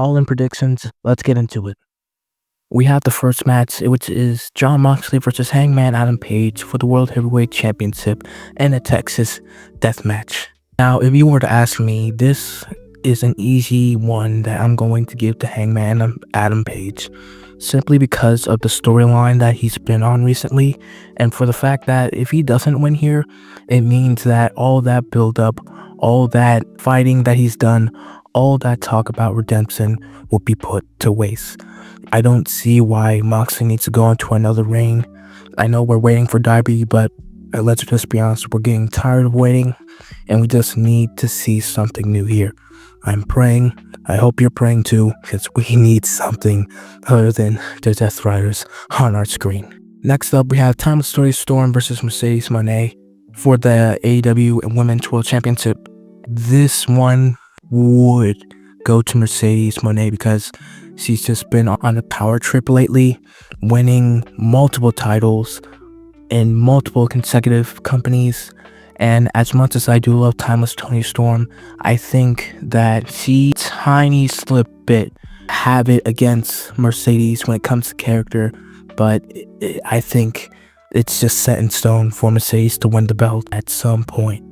All in predictions, let's get into it. We have the first match, which is Jon Moxley versus Hangman Adam Page for the World Heavyweight Championship and a Texas Death Match. Now, if you were to ask me, this is an easy one that I'm going to give to Hangman Adam Page, simply because of the storyline that he's been on recently, and for the fact that if he doesn't win here, it means that all that build-up, all that fighting that he's done, all that talk about redemption will be put to waste. I don't see why Moxley needs to go into another reign. I know we're waiting for Darby, but let's just be honest, we're getting tired of waiting, and we just need to see something new here. I'm praying. I hope you're praying too, because we need something other than the Death Riders on our screen. Next up, we have Timeless Story Storm versus Mercedes Moné for the AEW Women's World Championship. This one would go to Mercedes Moné because she's just been on a power trip lately, winning multiple titles in multiple consecutive companies. And as much as I do love Timeless Toni Storm, I think that she tiny slip bit have it against Mercedes when it comes to character, but I think it's just set in stone for Mercedes to win the belt at some point,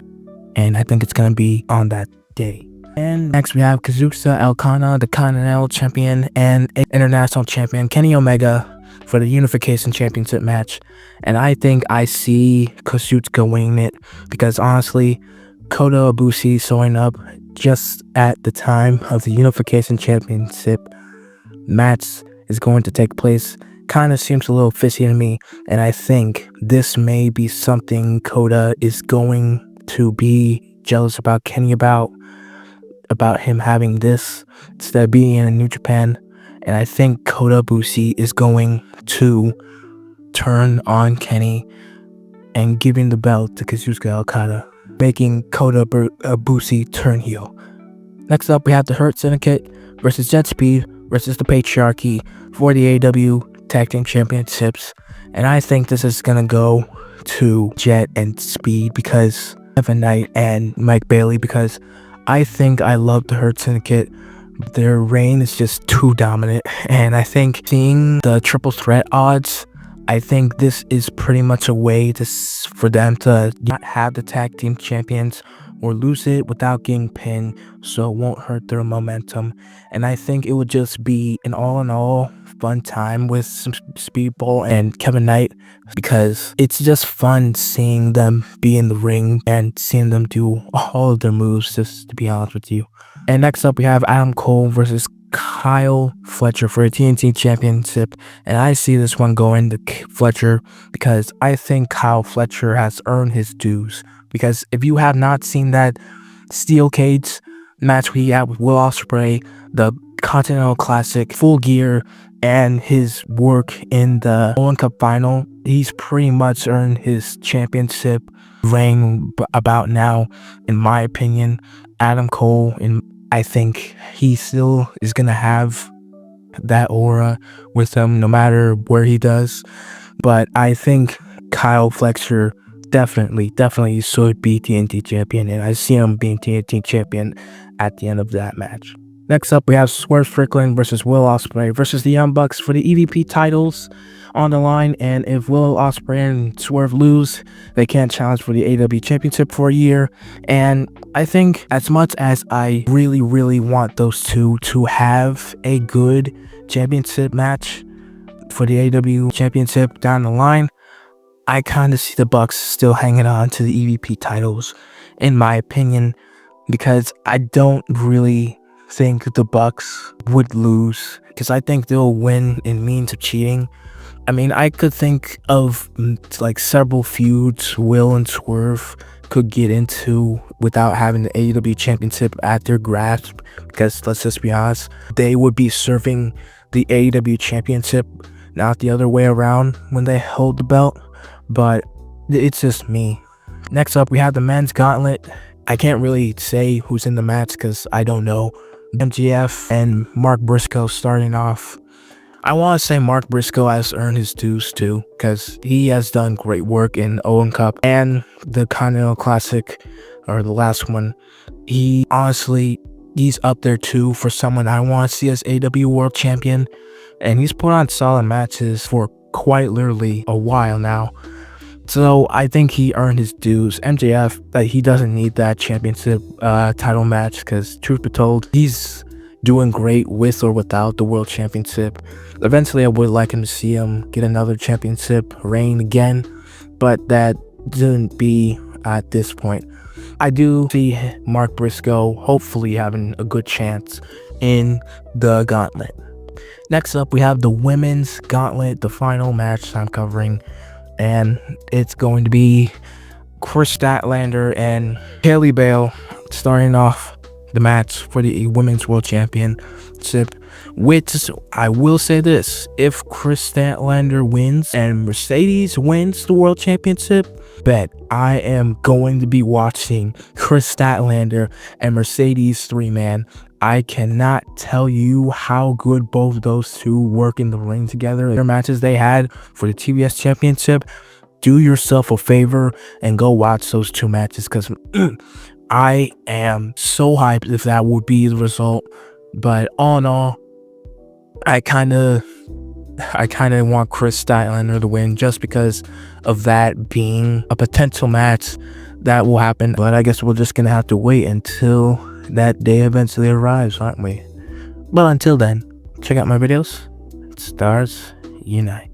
and I think it's gonna be on that day. And next we have Kazuchika Okada, the Continental Champion and International Champion Kenny Omega for the Unification Championship match. And I think I see Kazuchika winning it because honestly, Kota Ibushi showing up just at the time of the Unification Championship match is going to take place kind of seems a little fishy to me, and I think this may be something Kota is going to be jealous about Kenny about him having this instead of being in New Japan. And I think Kota Ibushi is going to turn on Kenny and giving the belt to Kazuchika Okada, making Kota Ibushi turn heel. Next up, we have the Hurt Syndicate versus Jet Speed versus the Patriarchy for the AEW Tag Team Championships. And I think this is going to go to Jet and Speed because Kevin Knight and Mike Bailey, because I think I love the Hurt Syndicate. Their reign is just too dominant, and I think seeing the triple threat odds, I think this is pretty much a way for them to not have the tag team champions or lose it without getting pinned, so it won't hurt their momentum. And I think it would just be an all-in-all fun time with some Speedball and Kevin Knight, because it's just fun seeing them be in the ring and seeing them do all of their moves, just to be honest with you. And next up, we have Adam Cole versus Kyle Fletcher for a TNT Championship. And I see this one going to Fletcher because I think Kyle Fletcher has earned his dues. Because if you have not seen that Steel Cage match he had with Will Ospreay, the Continental Classic, Full Gear, and his work in the Owen Cup final, he's pretty much earned his championship reign about now, in my opinion. Adam Cole, I think he still is going to have that aura with him no matter where he does. But I think Kyle Fletcher definitely should be TNT champion, and I see him being TNT champion at the end of that match. Next up, we have Swerve Strickland versus Will Ospreay versus the Young Bucks for the EVP titles on the line. And if Will Ospreay and Swerve lose, they can't challenge for the AEW Championship for a year. And I think as much as I really want those two to have a good championship match for the AEW Championship down the line, I kind of see the Bucks still hanging on to the EVP titles, in my opinion, because I don't really think the Bucks would lose, because I think they'll win in means of cheating. I mean, I could think of like several feuds Will and Swerve could get into without having the AEW Championship at their grasp, because let's just be honest, they would be serving the AEW Championship, not the other way around when they hold the belt. But it's just me. Next up, we have the men's gauntlet. I can't really say who's in the match because I don't know. MJF and Mark Briscoe starting off. I want to say Mark Briscoe has earned his dues too, because he has done great work in Owen Cup and the Continental Classic, or the last one. He honestly he's up there too for someone I want to see as AEW World Champion. And he's put on solid matches for quite literally a while now. So I think he earned his dues. MJF, that he doesn't need that championship title match, because truth be told, he's doing great with or without the world championship. Eventually, I would like him to see him get another championship reign again, but that didn't be at this point. I do see Mark Briscoe hopefully having a good chance in the gauntlet. Next up, we have the women's gauntlet, the final match I'm covering, and it's going to be Chris Statlander and Haley Bale starting off the match for the women's world championship, which I will say this: if Chris Statlander wins and Mercedes wins the world championship, bet I am going to be watching Chris Statlander and Mercedes 3-man. I cannot tell you how good both those two work in the ring together. Their matches they had for the TBS championship, do yourself a favor and go watch those two matches, because I am so hyped if that would be the result. But all in all, I kind of want Chris Statlander to win, just because of that being a potential match that will happen. But I guess we're just gonna have to wait until that day eventually arrives, aren't we? But until then, check out my videos. STARZ Unite.